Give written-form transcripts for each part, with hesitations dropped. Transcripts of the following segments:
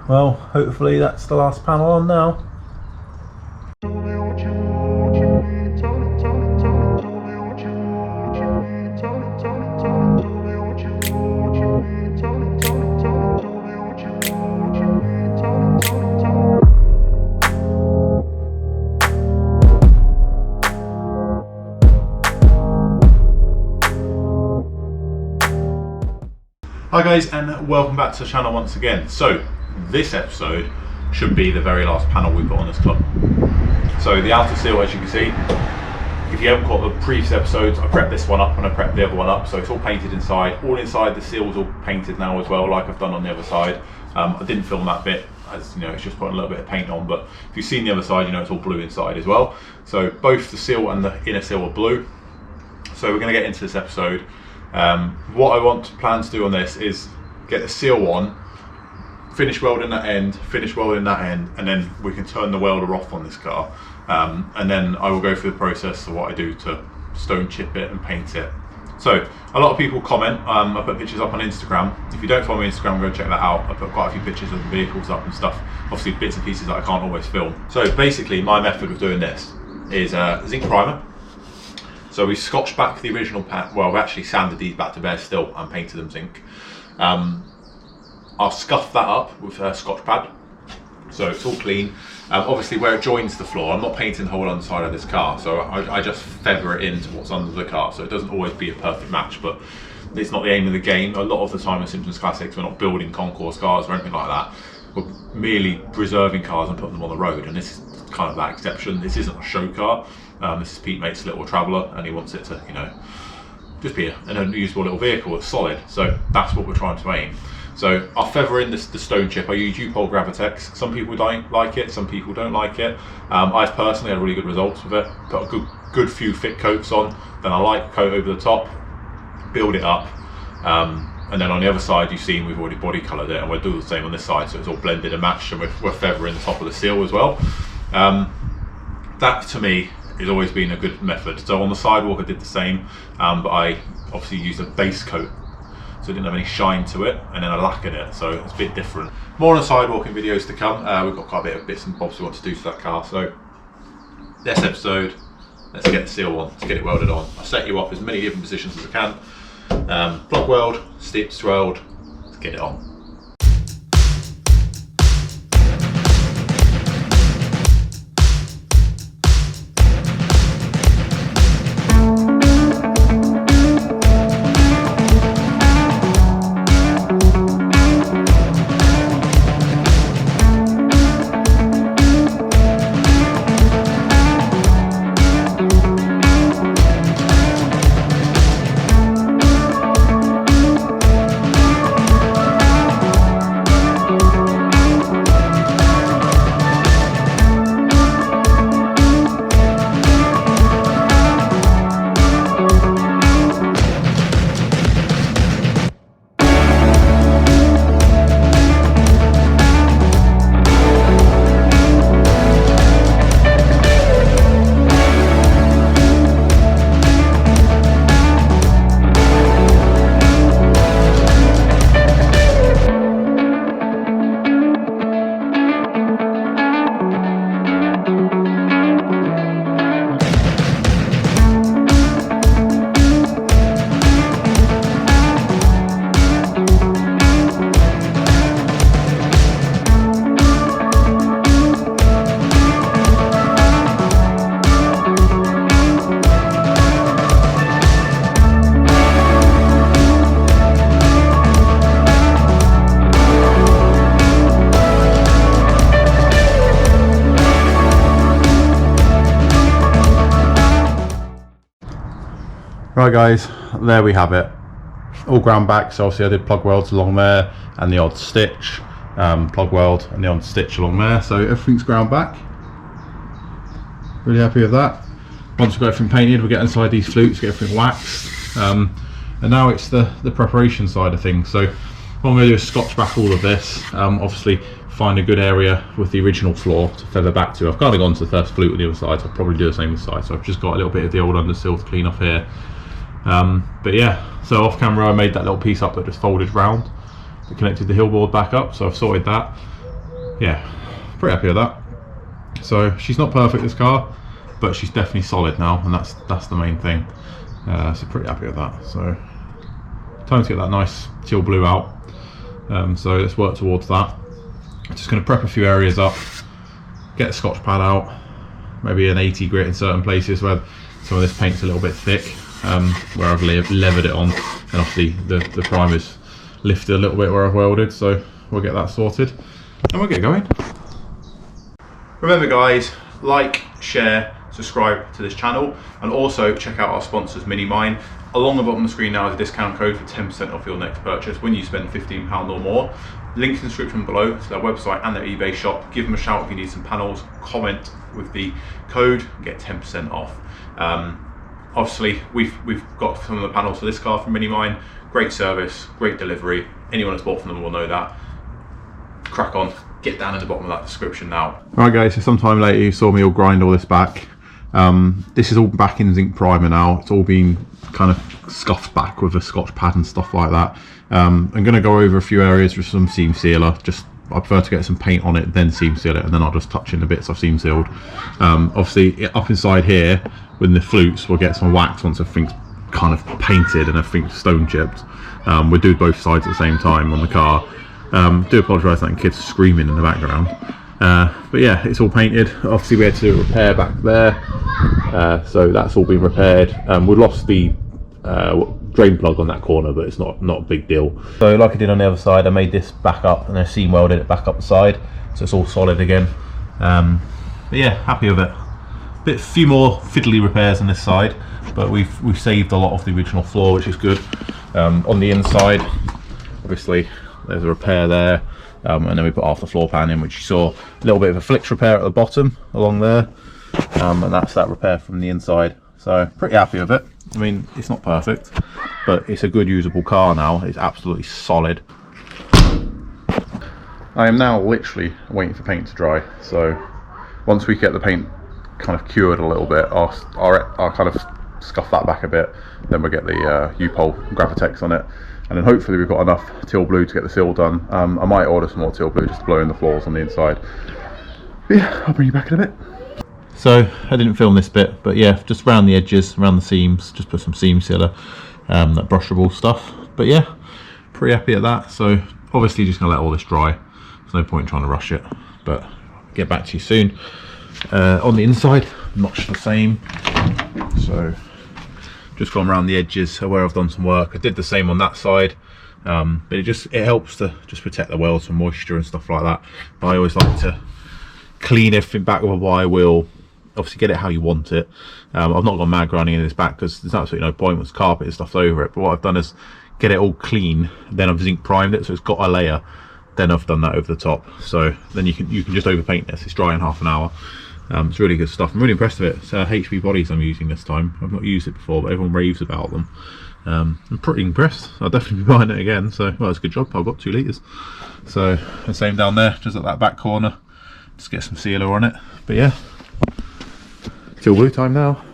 Well, hopefully that's the last panel on now. Hi guys, and welcome back to the channel once again. So this episode should be the very last panel we put on this club. So the outer seal, as you can see, if you haven't caught the previous episodes, I prepped this one up and I prepped the other one up, so it's all painted inside. All inside the seal's all painted now as well, like I've done on the other side. I didn't film that bit, as you know, it's just putting a little bit of paint on, but if you've seen the other side, you know it's all blue inside as well. So both the seal and the inner seal are blue. So we're going to get into this episode. What I plan to do on this is get the seal on, finish welding that end, and then we can turn the welder off on this car, and then I will go through the process of what I do to stone chip it and paint it. So a lot of people comment. I put pictures up on Instagram. If you don't follow me on Instagram, go check that out. I put quite a few pictures of the vehicles up and stuff, obviously bits and pieces that I can't always film. So basically my method of doing this is zinc primer. So we scotched back the original pack. Well, we actually sanded these back to bare still and painted them zinc. I'll scuff that up with a scotch pad, so it's all clean. Obviously where it joins the floor, I'm not painting the whole underside of this car, so I just feather it into what's under the car, so it doesn't always be a perfect match, but it's not the aim of the game. A lot of the time in Simpsons Classics, we're not building concourse cars or anything like that. We're merely preserving cars and putting them on the road, and this is kind of that exception. This isn't a show car. This is Pete Mate's little traveller, and he wants it to, you know, just be an unusable little vehicle that's solid. So that's what we're trying to aim. So I'll feather in the stone chip. I use U-Pole Gravitex. Some people don't like it, some people don't like it. I've personally had really good results with it. Got a good few thick coats on, then a light coat over the top, build it up. And then on the other side, you've seen we've already body coloured it, and we'll do the same on this side, so it's all blended and matched, and we're feathering the top of the seal as well. That to me has always been a good method. So on the sidewalk I did the same, but I obviously used a base coat, so it didn't have any shine to it, and then I lacquered it, so it's a bit different. More on the sidewalking videos to come. We've got quite a bit of bits and bobs we want to do to that car, so this episode, let's get the seal on, let's get it welded on. I'll set you up as many different positions as I can. Plug weld, stitch weld, let's get it on. Right guys, there we have it. All ground back, so obviously I did plug welds along there and the odd stitch, plug weld and the odd stitch along there, so everything's ground back. Really happy with that. Once we've got everything painted, we'll get inside these flutes, get everything waxed, and now it's the preparation side of things. So what I'm going to do is scotch back all of this, obviously find a good area with the original floor to feather back to. I've kind of gone to the first flute on the other side, so I'll probably do the same this side. So I've just got a little bit of the old undersill to clean off here. But yeah, so off camera I made that little piece up that just folded round that connected the hill board back up, so I've sorted that. yeah, pretty happy with that. So she's not perfect, this car, but she's definitely solid now, and that's the main thing. So pretty happy with that. So time to get that nice teal blue out. So let's work towards that. Just going to prep a few areas up, get the Scotch pad out, maybe an 80 grit in certain places where some of this paint's a little bit thick, where I've levered it on, and obviously the primer's lifted a little bit where I've welded, so we'll get that sorted and we'll get going. Remember guys, like, share, subscribe to this channel, and also check out our sponsors Minimine. Along the bottom of the screen now is a discount code for 10% off your next purchase when you spend £15 or more. Link in the description below to their website and their eBay shop. Give them a shout if you need some panels, comment with the code and get 10% off. Obviously we've got some of the panels for this car from Minimine. Great service, great delivery. Anyone that's bought from them will know that. Crack on, get down in the bottom of that description now. Alright guys, so sometime later you saw me all grind all this back. This is all back in zinc primer now. It's all been kind of scuffed back with a Scotch pad and stuff like that. I'm going to go over a few areas with some seam sealer. I prefer to get some paint on it, then seam seal it, and then I'll just touch in the bits I've seam sealed. Obviously up inside here with the flutes we'll get some wax once everything's kind of painted and everything's stone chipped. We'll do both sides at the same time on the car. Do apologise that kids screaming in the background. But yeah, it's all painted. Obviously we had to do a repair back there, so that's all been repaired. We lost the drain plug on that corner, but it's not a big deal. So like I did on the other side, I made this back up and I seam welded it back up the side, so it's all solid again. But yeah, happy with it. Few more fiddly repairs on this side, but we've saved a lot of the original floor, which is good. On the inside, obviously there's a repair there, and then we put half the floor pan in, which you saw a little bit of a flicked repair at the bottom along there, and that's that repair from the inside. So pretty happy with it. I mean, it's not perfect, but it's a good usable car now. It's absolutely solid. I am now literally waiting for paint to dry, so once we get the paint kind of cured a little bit, I'll kind of scuff that back a bit, then we'll get the U-Pole Gravitex on it, and then hopefully we've got enough Teal Blue to get the Sill done. I might order some more Teal Blue just to blow in the floors on the inside. But yeah, I'll bring you back in a bit. So I didn't film this bit, but yeah, just around the edges, around the seams, just put some seam sealer, that brushable stuff. But yeah, pretty happy at that. So obviously just gonna let all this dry. There's no point in trying to rush it, but I'll get back to you soon. On the inside, much the same. So just gone around the edges where I've done some work. I did the same on that side, but it helps to just protect the welds from moisture and stuff like that. But I always like to clean everything back with a wire wheel. Obviously get it how you want it. I've not gone mad grinding in this back because there's absolutely no point once carpet and stuff's over it. But what I've done is get it all clean, then I've zinc primed it so it's got a layer, then I've done that over the top. So then you can just overpaint this. It's dry in half an hour. It's really good stuff. I'm really impressed with it. It's HB bodies I'm using this time. I've not used it before, but everyone raves about them. I'm pretty impressed. I'll definitely be buying it again. So well, it's a good job. I've got 2 litres. So the same down there, just at that back corner. Just get some sealer on it. But yeah, Teal Blue time now.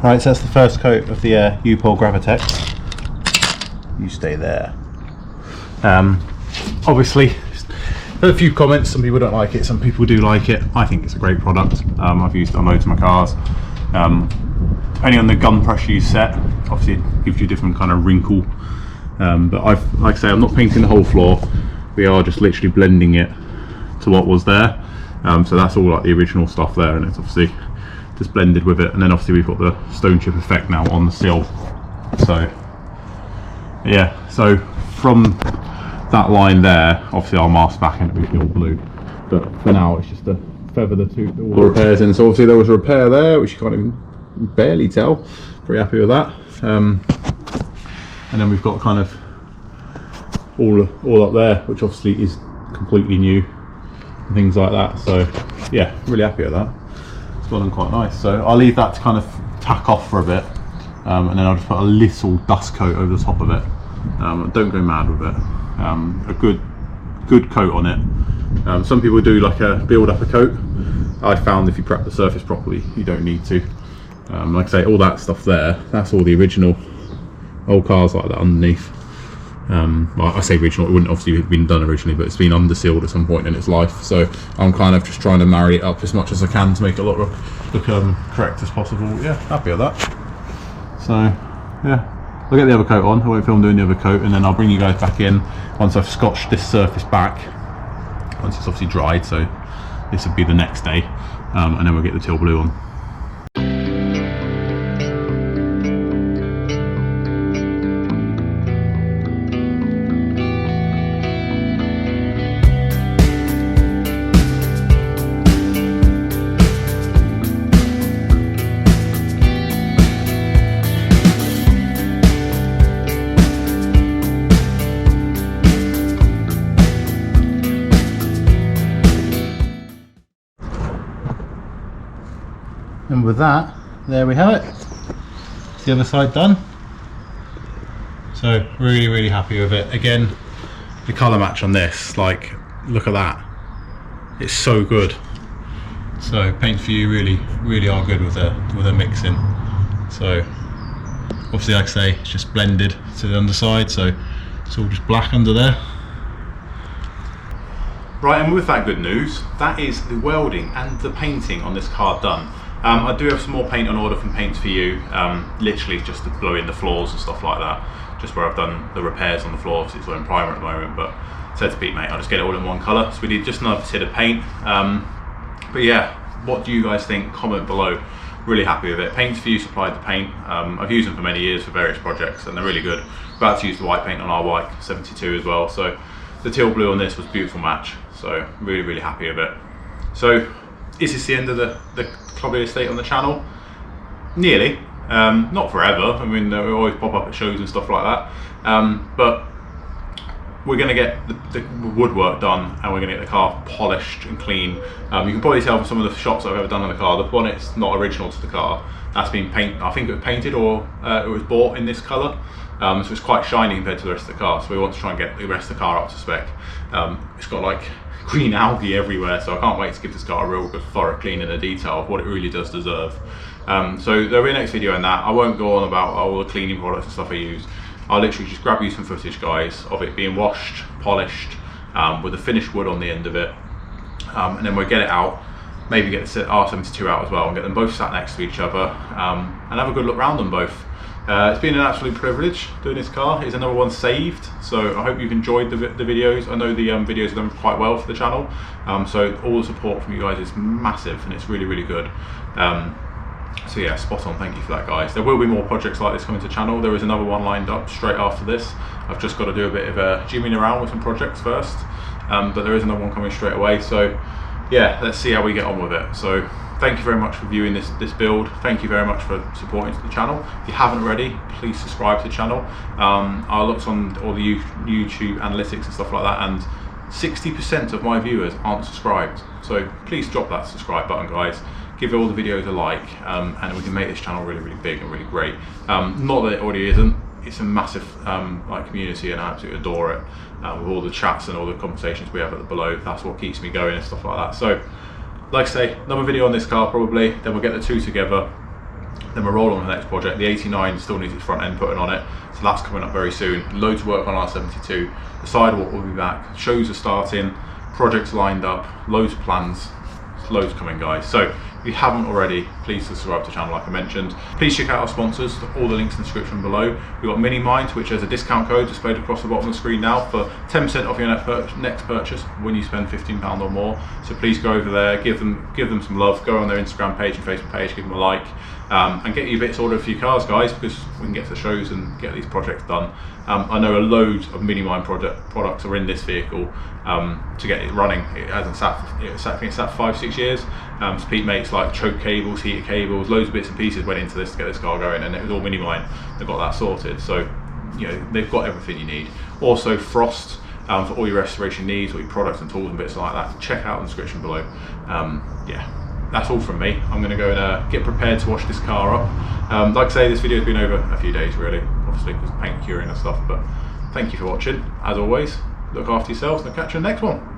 Right, so that's the first coat of the U-Pole Gravitex. You stay there. Obviously, there are a few comments. Some people don't like it, some people do like it. I think it's a great product. I've used it on loads of my cars. Only on the gun pressure you set, obviously it gives you a different kind of wrinkle But like I say, I'm not painting the whole floor. We are just literally blending it to what was there. So that's all like the original stuff there, and it's obviously just blended with it. And then obviously we've got the stone chip effect now on the sill. So yeah, so from that line there, obviously I'll mask back and it'll be Teal Blue. But for now, it's just to feather all the repairs in. So obviously there was a repair there, which you can't even barely tell. Pretty happy with that. And then we've got kind of all up there, which obviously is completely new and things like that. So yeah, really happy with that. It's gone on quite nice. So I'll leave that to kind of tack off for a bit, and then I'll just put a little dust coat over the top of it. Don't go mad with it. A good coat on it. Some people do like a build up a coat. I found if you prep the surface properly, you don't need to. Like I say, all that stuff there, that's all the original old cars like that underneath. Well, I say original, it wouldn't obviously have been done originally, but it's been undersealed at some point in its life. So I'm kind of just trying to marry it up as much as I can to make it look correct as possible. Yeah, happy with that. So yeah, I'll get the other coat on. I won't film doing the other coat, and then I'll bring you guys back in once I've scotched this surface back, once it's obviously dried. So this would be the next day, and then we'll get the Teal Blue on. And with that, there we have it. The other side done. So really happy with it. Again, the colour match on this, like, look at that. It's so good. So Paint For You really are good with the mixing. So obviously, like I say, it's just blended to the underside, so it's all just black under there. Right, and with that good news, that is the welding and the painting on this car done. I do have some more paint on order from Paint For You, literally just to blow in the floors and stuff like that, just where I've done the repairs on the floor. Obviously it's all in primer at the moment, but said to Pete, mate, I'll just get it all in one colour. So we did just another tin of paint. But yeah, what do you guys think? Comment below. Really happy with it. Paint For You supplied the paint. I've used them for many years for various projects, and they're really good. About to use the white paint on our white 72 as well. So the Teal Blue on this was a beautiful match. So really happy with it. So is this the end of the Clubman estate on the channel? Nearly. Not forever. I mean, we always pop up at shows and stuff like that. But we're going to get the woodwork done, and we're going to get the car polished and clean. You can probably tell from some of the shots I've ever done on the car, the bonnet's not original to the car. That's been painted, I think it was painted, or it was bought in this colour. So it's quite shiny compared to the rest of the car. So we want to try and get the rest of the car up to spec. It's got like green algae everywhere, so I can't wait to give this car a real good thorough clean and a detail of what it really does deserve. So there'll be a next video on that. I won't go on about all the cleaning products and stuff I use. I'll literally just grab you some footage, guys, of it being washed, polished, with the finished wood on the end of it, and then we'll get it out, maybe get the R72 out as well, and get them both sat next to each other, and have a good look round them both. It's been an absolute privilege doing this car. Here's another one saved, so I hope you've enjoyed the videos. I know the videos have done quite well for the channel, so all the support from you guys is massive, and it's really good. So yeah, spot on, thank you for that, guys. There will be more projects like this coming to the channel. There is another one lined up straight after this. I've just got to do a bit of jimmying around with some projects first, but there is another one coming straight away. So yeah, let's see how we get on with it. So thank you very much for viewing this build. Thank you very much for supporting the channel. If you haven't already, please subscribe to the channel. I looked on all the YouTube analytics and stuff like that, and 60% of my viewers aren't subscribed. So please drop that subscribe button, guys. Give all the videos a like, and we can make this channel really big and really great. Not that it already isn't. It's a massive like community, and I absolutely adore it. With all the chats and all the conversations we have at the below, that's what keeps me going and stuff like that. So, like I say, another video on this car probably. Then we'll get the two together. Then we'll roll on to the next project. The 89 still needs its front end putting on it, so that's coming up very soon. Loads of work on R72. The sidewalk will be back. Shows are starting. Projects lined up. Loads of plans. Loads coming, guys. So If you haven't already, please subscribe to the channel like I mentioned. Please check out our sponsors, all the links in the description below. We've got Minimine, which has a discount code displayed across the bottom of the screen now for 10% off your next purchase when you spend £15 or more. So please go over there, give them some love, go on their Instagram page and Facebook page, give them a like, and get your bits ordered for your cars, guys, because we can get to the shows and get these projects done. I know a load of Minimine products are in this vehicle to get it running. It hasn't sat, I think it's sat 5-6 years. So Pete makes like choke cables, heater cables, loads of bits and pieces went into this to get this car going, and it was all Minimine. They've got that sorted, so you know they've got everything you need. Also Frost for all your restoration needs, all your products and tools and bits like that. Check out the description below. Yeah, that's all from me. I'm going to go and get prepared to wash this car up. Like I say, this video has been over a few days really, obviously because of paint curing and stuff, but thank you for watching. As always, look after yourselves and I'll catch you in the next one.